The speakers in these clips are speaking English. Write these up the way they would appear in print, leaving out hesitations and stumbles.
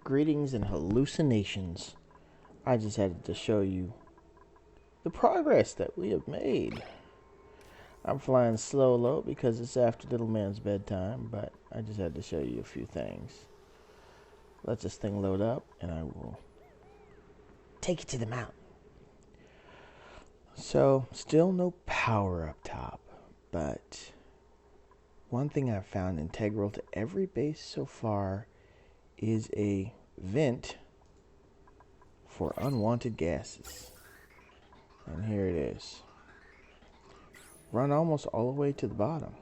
Greetings and hallucinations. I just had to show you the progress that we have made. I'm flying slow low because it's after little man's bedtime, but I just had to show you a few things. Let this thing load up and I will take you to the mountain. So, still no power up top, but one thing I've found integral to every base so far is a vent for unwanted gases. And here it is. Run almost all the way to the bottom.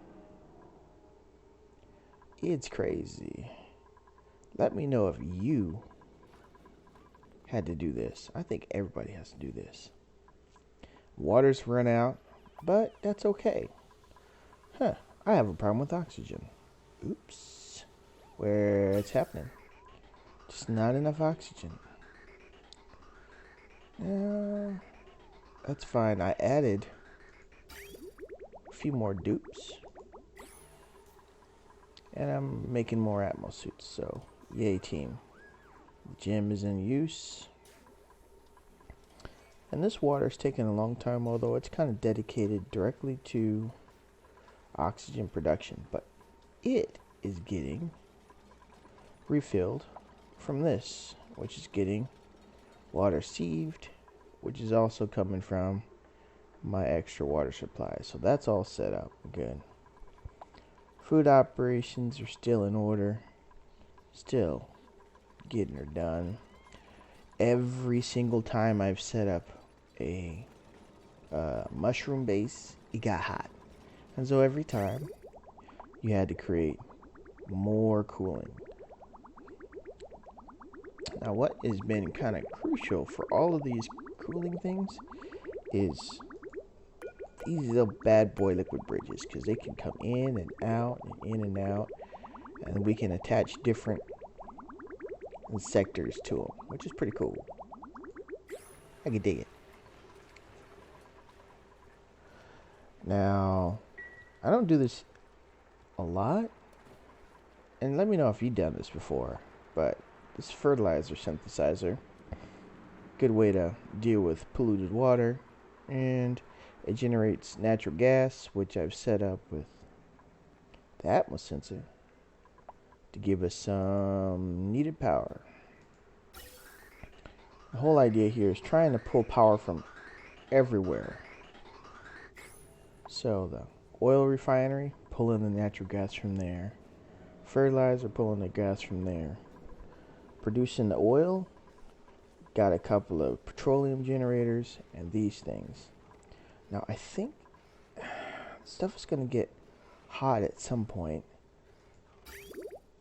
It's crazy. Let me know if you had to do this. I think everybody has to do this. Water's run out, but that's okay. I have a problem with oxygen. Oops. Where it's happening. Just not enough oxygen. That's fine. I added a few more dupes. And I'm making more Atmos suits, so yay team. The gem is in use. And this water's taking a long time, although it's kind of dedicated directly to oxygen production. But it is getting refilled from this, which is getting water sieved, which is also coming from my extra water supply. So that's all set up. Good. Food operations are still in order. Still getting her done. Every single time I've set up a mushroom base, it got hot. And so every time you had to create more cooling. Now what has been kind of crucial for all of these cooling things is these little bad boy liquid bridges, because they can come in and out and in and out, and we can attach different sectors to them, which is pretty cool. I can dig it. Now, I don't do this a lot, and let me know if you've done this before, but this fertilizer synthesizer, good way to deal with polluted water, and it generates natural gas, which I've set up with the Atmos sensor to give us some needed power. The whole idea here is trying to pull power from everywhere. So the oil refinery, pulling the natural gas from there. Fertilizer, pulling the gas from there. Producing the oil, got a couple of petroleum generators and these things. Now I think stuff is going to get hot at some point.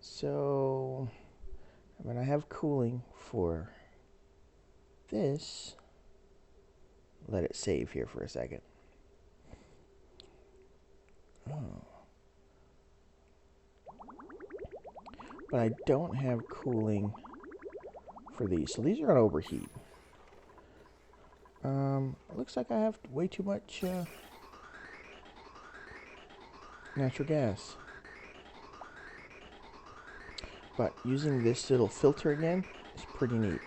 So I'm going to have cooling for this. Let it save here for a second. Oh. But I don't have cooling for these. So these are going to overheat. Looks like I have way too much natural gas. But using this little filter again is pretty neat,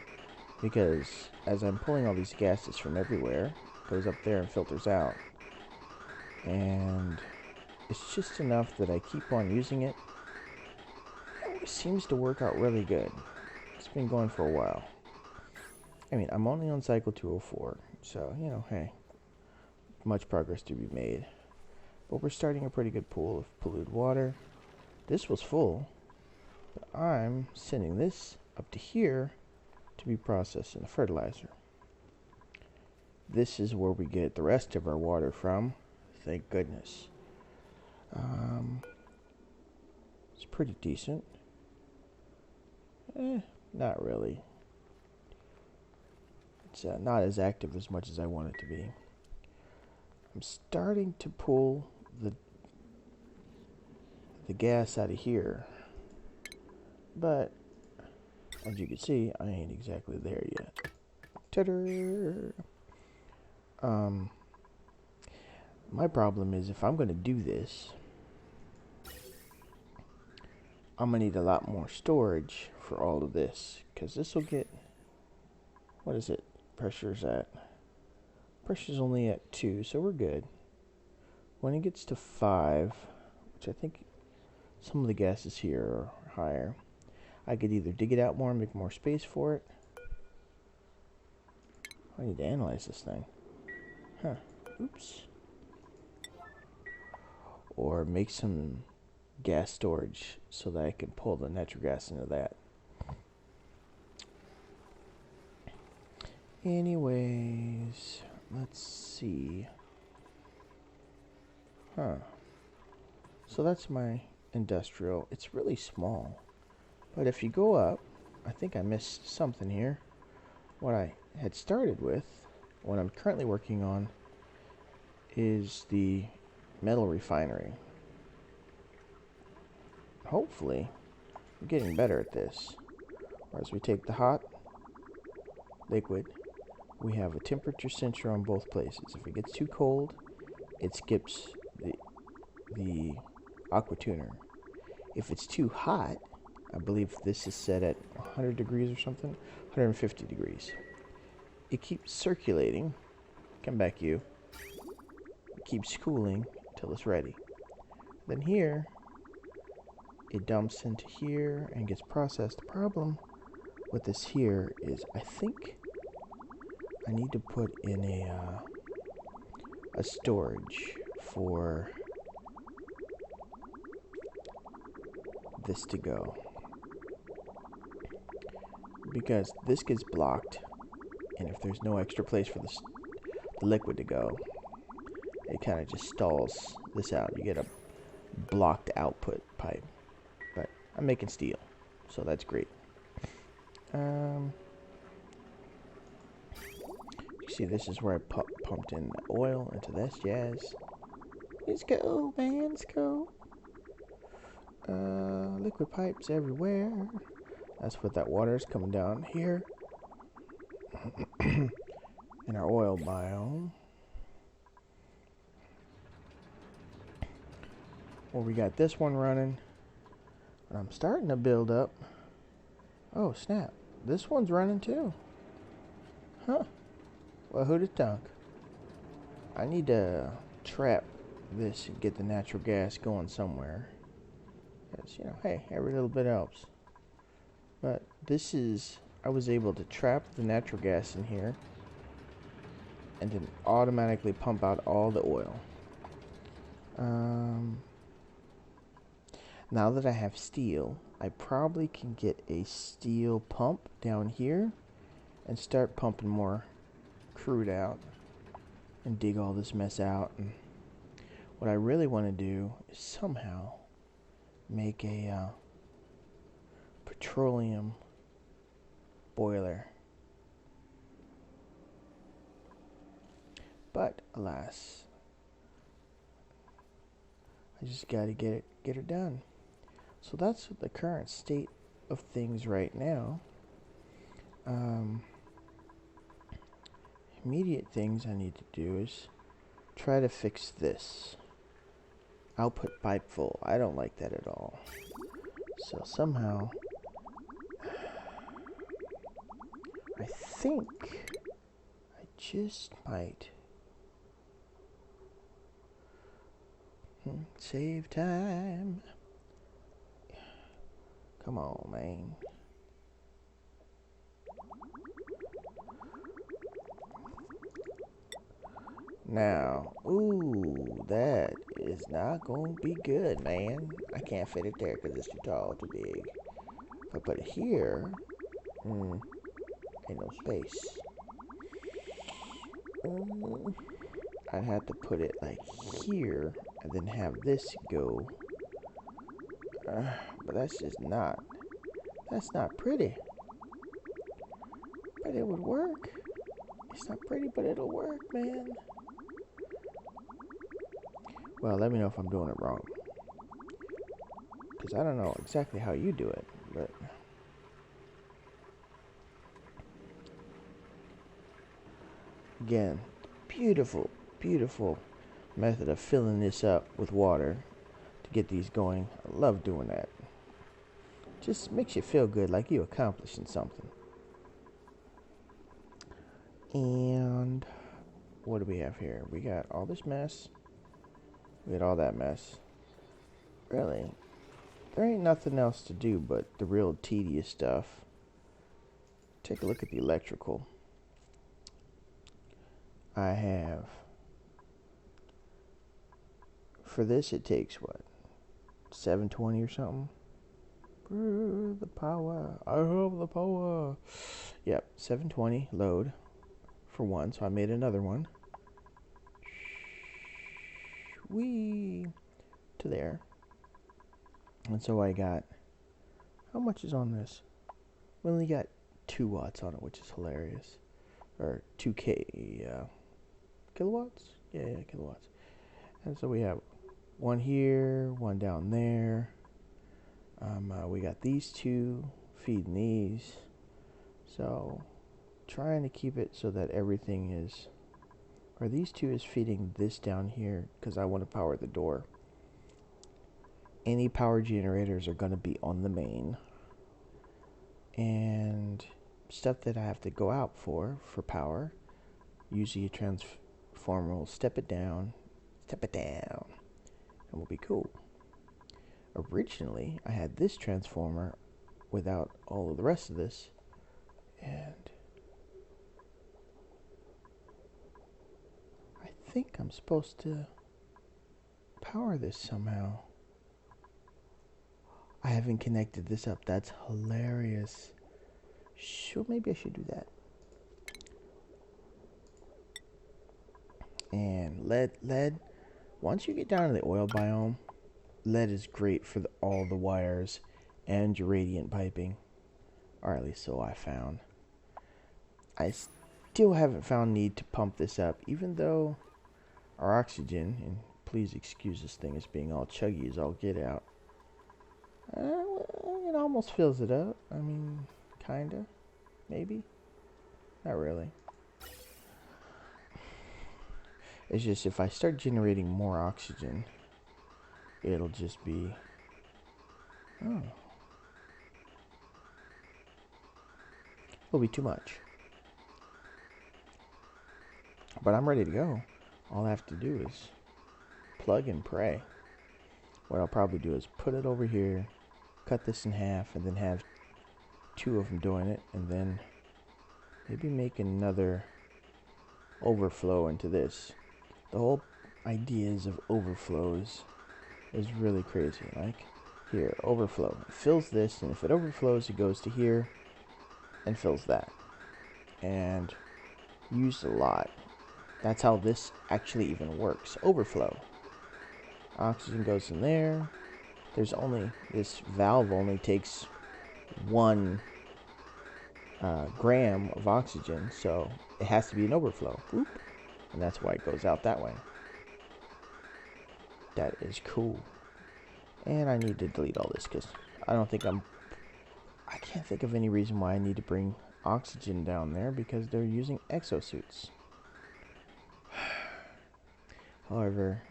because as I'm pulling all these gases from everywhere, it goes up there and filters out. And it's just enough that I keep on using it. It seems to work out really good. It's been going for a while. I mean, I'm only on cycle 204, so, hey, much progress to be made. But we're starting a pretty good pool of polluted water. This was full, but I'm sending this up to here to be processed in the fertilizer. This is where we get the rest of our water from, thank goodness. It's pretty decent. Not really. It's not as active as much as I want it to be. I'm starting to pull the gas out of here, but as you can see, I ain't exactly there yet. Ta-da! My problem is if I'm going to do this, I'm gonna need a lot more storage for all of this, because this will get, what is it? Pressure's only at 2, so we're good. When it gets to 5, which I think some of the gases here are higher, I could either dig it out more and make more space for it. I need to analyze this thing. Huh. Oops. Or make some gas storage so that I can pull the natural gas into that. Anyways, let's see. Huh. So that's my industrial. It's really small. But if you go up, I think I missed something here. What I had started with, what I'm currently working on, is the metal refinery. Hopefully, I'm getting better at this. As we take the hot liquid, we have a temperature sensor on both places. If it gets too cold, it skips the aqua tuner. If it's too hot, I believe this is set at 100 degrees or something, 150 degrees. It keeps circulating. Come back, you. It keeps cooling until it's ready. Then here, it dumps into here and gets processed. The problem with this here is I think I need to put in a storage for this to go, because this gets blocked, and if there's no extra place for the liquid to go, it kind of just stalls this out. You get a blocked output pipe. But I'm making steel, so that's great. You see, this is where I pumped in the oil into this jazz. Let's go, man, let's go. Liquid pipes everywhere. That's what that water is coming down here. In our oil biome. Well, we got this one running. And I'm starting to build up. Oh, snap. This one's running too. Huh. Well, who'd have thunk? I need to trap this and get the natural gas going somewhere. Because, you know, hey, every little bit helps. But this is, I was able to trap the natural gas in here and then automatically pump out all the oil. Now that I have steel, I probably can get a steel pump down here and start pumping more crude out and dig all this mess out. And what I really want to do is somehow make a petroleum boiler. But alas, I just got to get it done. So that's the current state of things right now. Immediate things I need to do is try to fix this. Output pipe full. I don't like that at all. So somehow, I think I just might save time. Come on, man. Now, ooh, that is not going to be good, man. I can't fit it there because it's too tall, too big. If I put it here, ain't no space. I'd have to put it like here and then have this go. But that's not pretty. But it would work. It's not pretty, but it'll work, man. Well, let me know if I'm doing it wrong. Because I don't know exactly how you do it, but... Again, beautiful, beautiful method of filling this up with water to get these going. I love doing that. Just makes you feel good, like you accomplishing something. And what do we have here? We got all this mess. We got all that mess. Really, there ain't nothing else to do but the real tedious stuff. Take a look at the electrical. I have, for this it takes what, 720 or something? The power, I have the power. Yep, 720 load for one, so I made another one. Whee! To there. And so I got, how much is on this? We only got 2 watts on it, which is hilarious. Or 2K, kilowatts? Yeah, kilowatts. And so we have one here, one down there. We got these two feeding these. So trying to keep it so that everything is, or these two is feeding this down here because I want to power the door. Any power generators are going to be on the main. And stuff that I have to go out for power, usually a transformer will step it down, and we'll be cool. Originally, I had this transformer without all of the rest of this, and I think I'm supposed to power this somehow. I haven't connected this up. That's hilarious. Sure, maybe I should do that. And lead. Once you get down to the oil biome, lead is great for all the wires and your radiant piping. Or at least so I found. I still haven't found need to pump this up, even though our oxygen, and please excuse this thing as being all chuggy as all get out, it almost fills it up. I mean, kinda, maybe, not really. It's just if I start generating more oxygen, it'll just be, it'll be too much. But I'm ready to go. All I have to do is plug and pray. What I'll probably do is put it over here, cut this in half, and then have 2 of them doing it, and then maybe make another overflow into this. The whole ideas of overflows is really crazy. Like, here, overflow. It fills this, and if it overflows, it goes to here and fills that. And used a lot. That's how this actually even works. Overflow. Oxygen goes in there. There's only, this valve only takes 1 gram of oxygen, so it has to be an overflow. Oop. And that's why it goes out that way. That is cool. And I need to delete all this because I can't think of any reason why I need to bring oxygen down there because they're using exosuits. However,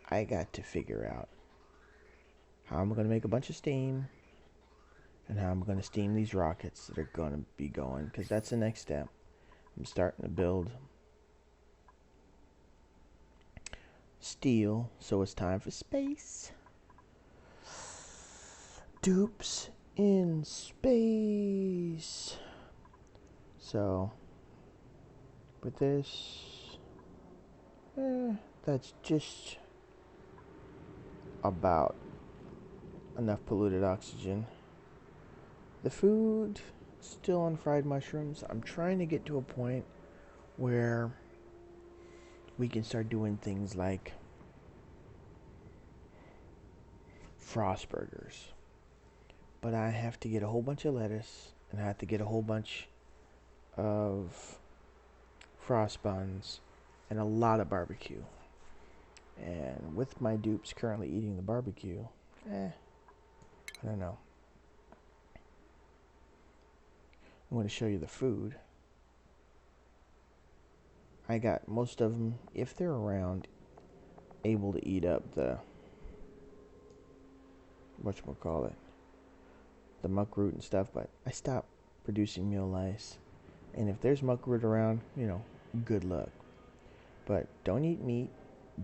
I got to figure out how I'm going to make a bunch of steam and how I'm going to steam these rockets that are going to be going, because that's the next step. I'm starting to build steel, so it's time for space. Dupes in space. So, with this, that's just about enough polluted oxygen. The food, still on fried mushrooms. I'm trying to get to a point where we can start doing things like frost burgers. But I have to get a whole bunch of lettuce, and I have to get a whole bunch of frost buns, and a lot of barbecue. And with my dupes currently eating the barbecue, I don't know. I'm going to show you the food. I got most of them, if they're around, able to eat up the whatchamacallit, the muckroot and stuff, but I stopped producing meal lice. And if there's muckroot around, good luck. But don't eat meat,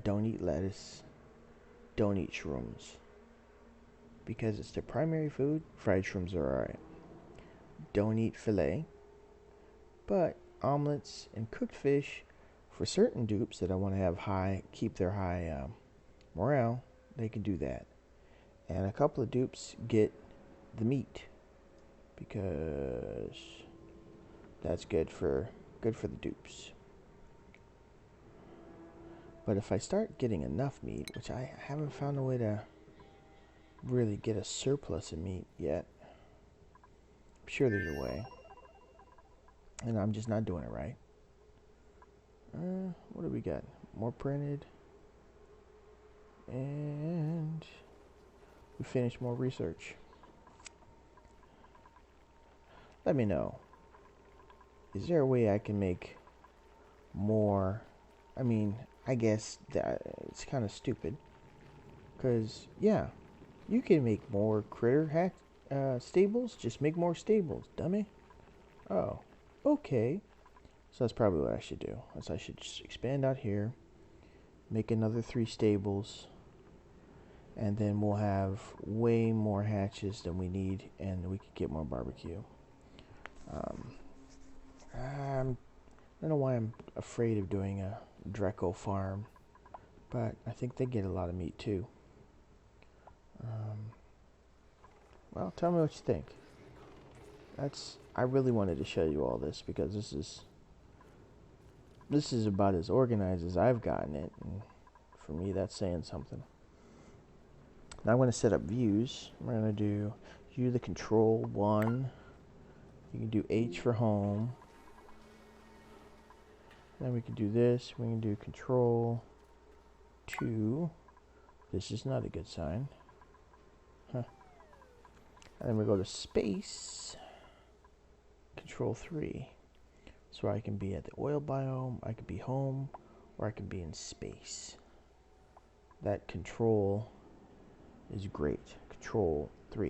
don't eat lettuce, don't eat shrooms. Because it's their primary food, fried shrooms are alright. Don't eat filet, but omelets and cooked fish for certain dupes that I want to have keep their high morale, they can do that. And a couple of dupes get the meat because that's good for the dupes. But if I start getting enough meat, which I haven't found a way to really get a surplus of meat yet, I'm sure there's a way, and I'm just not doing it right. What do we got? More printed, and we finished more research. Let me know. Is there a way I can make more? I mean, I guess that it's kind of stupid. Because, yeah, you can make more critter stables. Just make more stables, dummy. Oh, okay. So that's probably what I should do. Is I should just expand out here, make another 3 stables, and then we'll have way more hatches than we need, and we can get more barbecue. I don't know why I'm afraid of doing a Dreco farm, but I think they get a lot of meat too. Well, tell me what you think. I really wanted to show you all this because this is about as organized as I've gotten it, and for me that's saying something. Now I'm going to set up views. We're going to do view the control 1. You can do H for home. Then we can do this. We can do control 2. This is not a good sign. Huh. And then we go to space. Control 3. So I can be at the oil biome, I can be home, or I can be in space. That control is great. Control 3.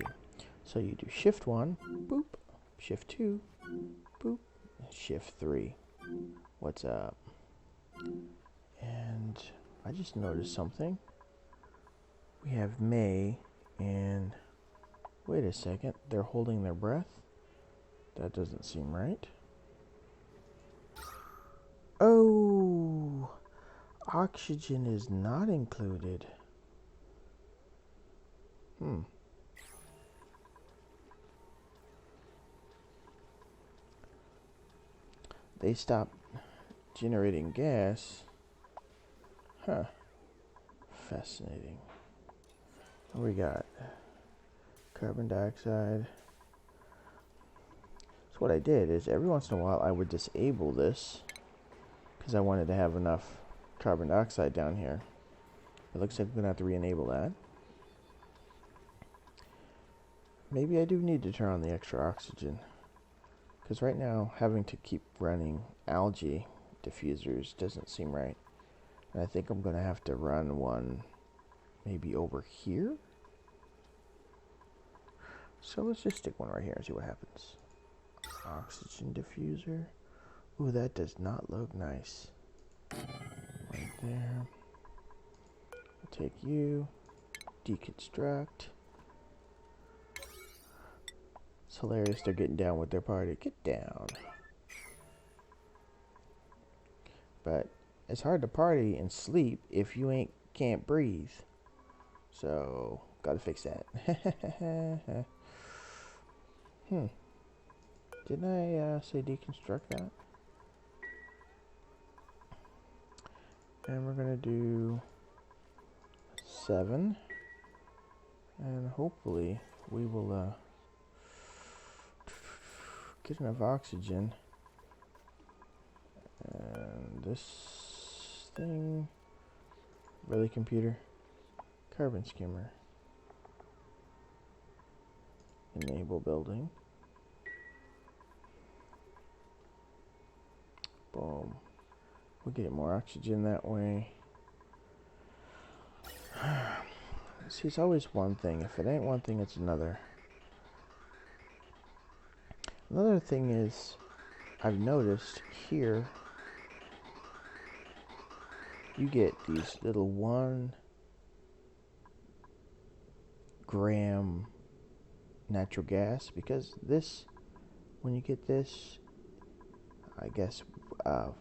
So you do shift 1, boop, shift 2, boop, shift 3. What's up? And I just noticed something. We have May, and wait a second, they're holding their breath? That doesn't seem right. Oh, oxygen is not included. They stopped generating gas. Huh. Fascinating. What we got? Carbon dioxide. So what I did is every once in a while I would disable this because I wanted to have enough carbon dioxide down here. It looks like I'm going to have to re-enable that. Maybe I do need to turn on the extra oxygen. Because right now, having to keep running algae diffusers doesn't seem right. And I think I'm going to have to run one maybe over here. So let's just stick one right here and see what happens. Oxygen diffuser. Ooh, that does not look nice. Right there. I'll take you. Deconstruct. It's hilarious they're getting down with their party. Get down. But it's hard to party and sleep if you can't breathe. So, gotta fix that. Didn't I say deconstruct that? And we're gonna do 7. And hopefully we will get enough oxygen. And this thing, really, computer? Carbon skimmer. Enable building. Boom. We'll get more oxygen that way. See, it's always one thing. If it ain't one thing, it's another. Another thing is, I've noticed here, you get these little 1 gram natural gas, because this, when you get this, I guess,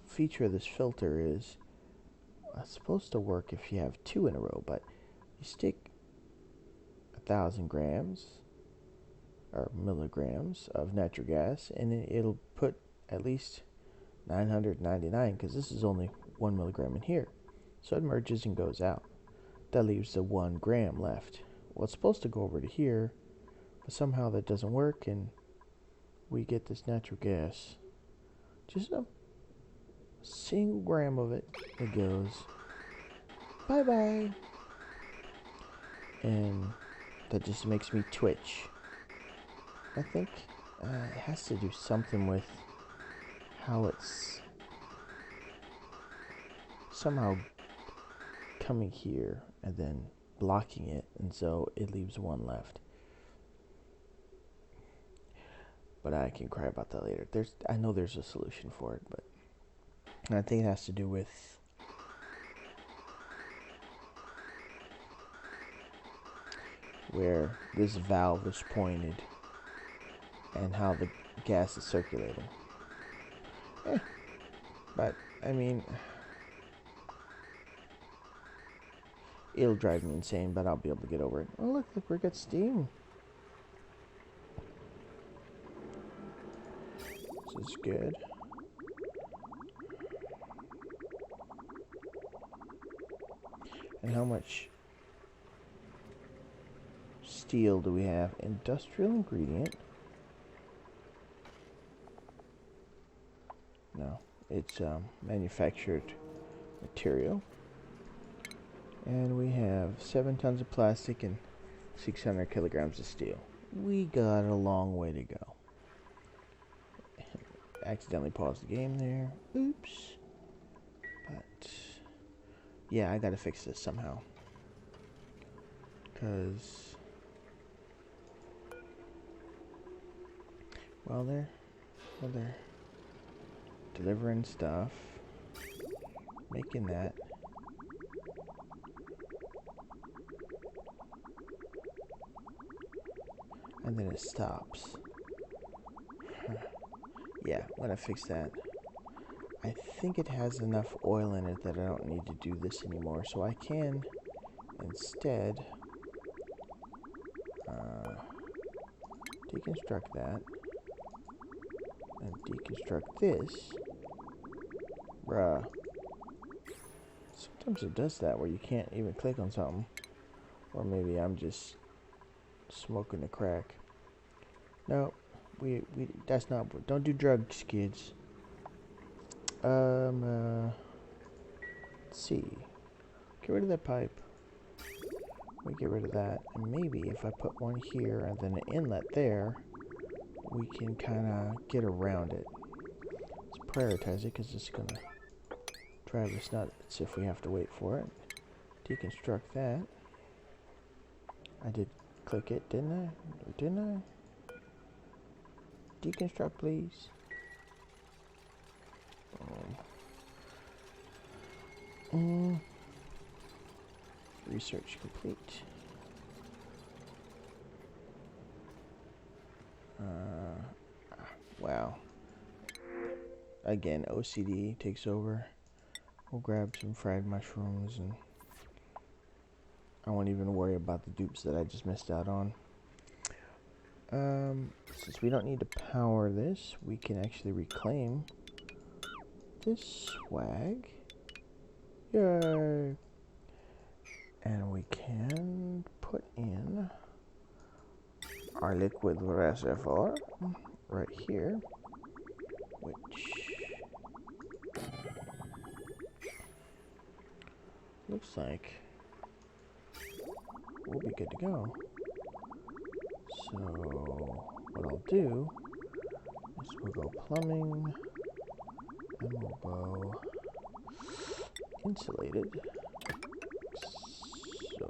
feature of this filter is it's supposed to work if you have 2 in a row, but you stick 1,000 grams or milligrams of natural gas, and it'll put at least 999, because this is only 1 milligram in here. So it merges and goes out. That leaves the 1 gram left. Well, it's supposed to go over to here, but somehow that doesn't work, and we get this natural gas. Just a single gram of it, it goes bye-bye. And that just makes me twitch. I think it has to do something with how it's somehow coming here and then blocking it, and so it leaves 1 left. But I can cry about that later. I know there's a solution for it, but I think it has to do with where this valve is pointed and how the gas is circulating. But I mean, it'll drive me insane, but I'll be able to get over it. Oh, look, we got steam. This is good. And how much steel do we have? Industrial ingredient. No, it's manufactured material. And we have 7 tons of plastic and 600 kilograms of steel. We got a long way to go. Accidentally paused the game there. Oops. But yeah, I gotta fix this somehow. Because, well, they're delivering stuff, making that. And then it stops. Yeah, I'm gonna fix that. I think it has enough oil in it that I don't need to do this anymore, so I can instead deconstruct that and deconstruct this. Bruh. Sometimes it does that where you can't even click on something. Or maybe I'm just smoking the crack. No, we that's not, don't do drugs, kids. Let's see. Get rid of that pipe. We get rid of that, and maybe if I put one here and then an inlet there, we can kind of get around it. Let's prioritize it because it's gonna drive us nuts if we have to wait for it. Deconstruct that. I did click it, didn't I? Or didn't I? Deconstruct, please. Research complete. Wow. Again, OCD takes over. We'll grab some fried mushrooms, and I won't even worry about the dupes that I just missed out on. Since we don't need to power this, we can actually reclaim this swag. Yay! And we can put in our liquid reservoir right here, which looks like we'll be good to go. So what I'll do is we'll go plumbing, and we'll go insulated. So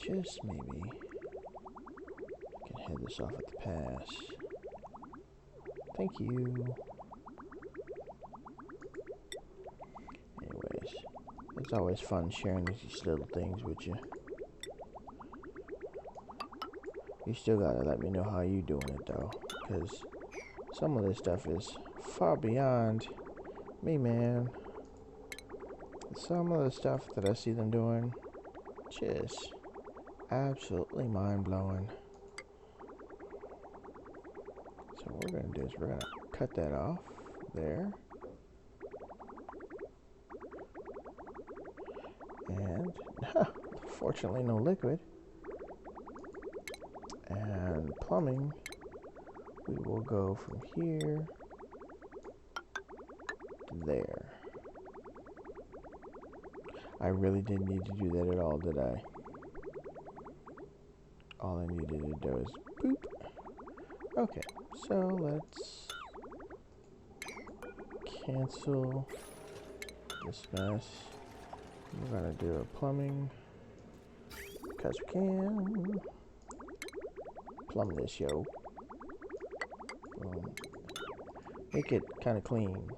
just maybe can head this off at the pass. Thank you. Anyways, it's always fun sharing these little things with you. You still gotta let me know how you doing it though, because some of this stuff is far beyond me, man. Some of the stuff that I see them doing, just absolutely mind-blowing. So what we're gonna do is we're gonna cut that off there. And fortunately no liquid. And plumbing, we will go from here to there. I really didn't need to do that at all, did I? All I needed to do is boop. Okay, so let's cancel this mess. We're gonna do a plumbing because we can. Plumb this, yo. Make it kind of clean.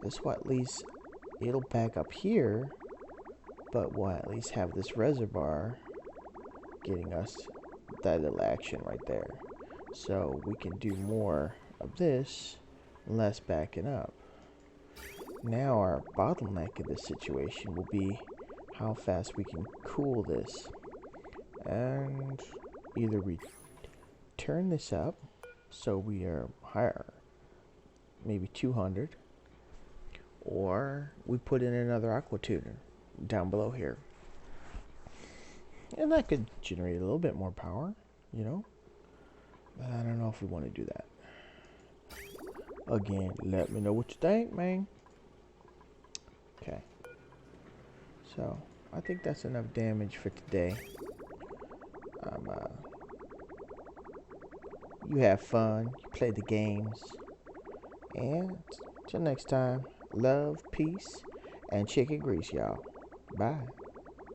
This will at least, it'll back up here, but we'll at least have this reservoir getting us that little action right there. So we can do more of this, less backing up. Now our bottleneck in this situation will be how fast we can cool this. And either we turn this up so we are higher, maybe 200, or we put in another aqua tuner down below here. And that could generate a little bit more power, you know. But I don't know if we want to do that. Again, let me know what you think, man. Okay. So, I think that's enough damage for today. You have fun, you play the games. And till next time, love, peace, and chicken grease, y'all. Bye.